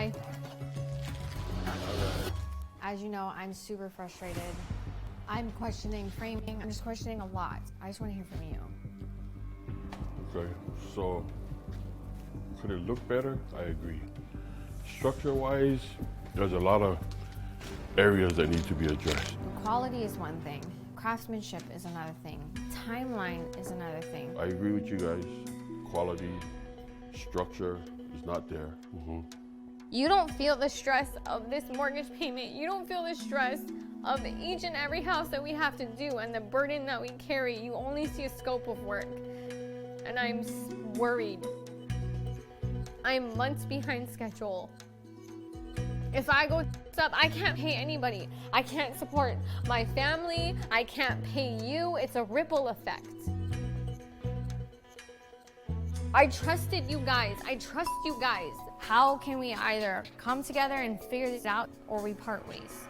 Hi. As you know, I'm super frustrated. I'm questioning framing. I'm just questioning a lot. I just want to hear from you. Okay, so could it look better? I agree. Structure-wise, there's a lot of areas that need to be addressed. Quality is one thing. Craftsmanship is another thing. Timeline is another thing. I agree with you guys. Quality, structure is not there. You don't feel the stress of this mortgage payment. You don't feel the stress of each and every house that we have to do and the burden that we carry. You only see a scope of work. And I'm worried. I'm months behind schedule. If I go up, I can't pay anybody. I can't support my family. I can't pay you. It's a ripple effect. I trusted you guys. I trust you guys. How can we either come together and figure this out or we part ways?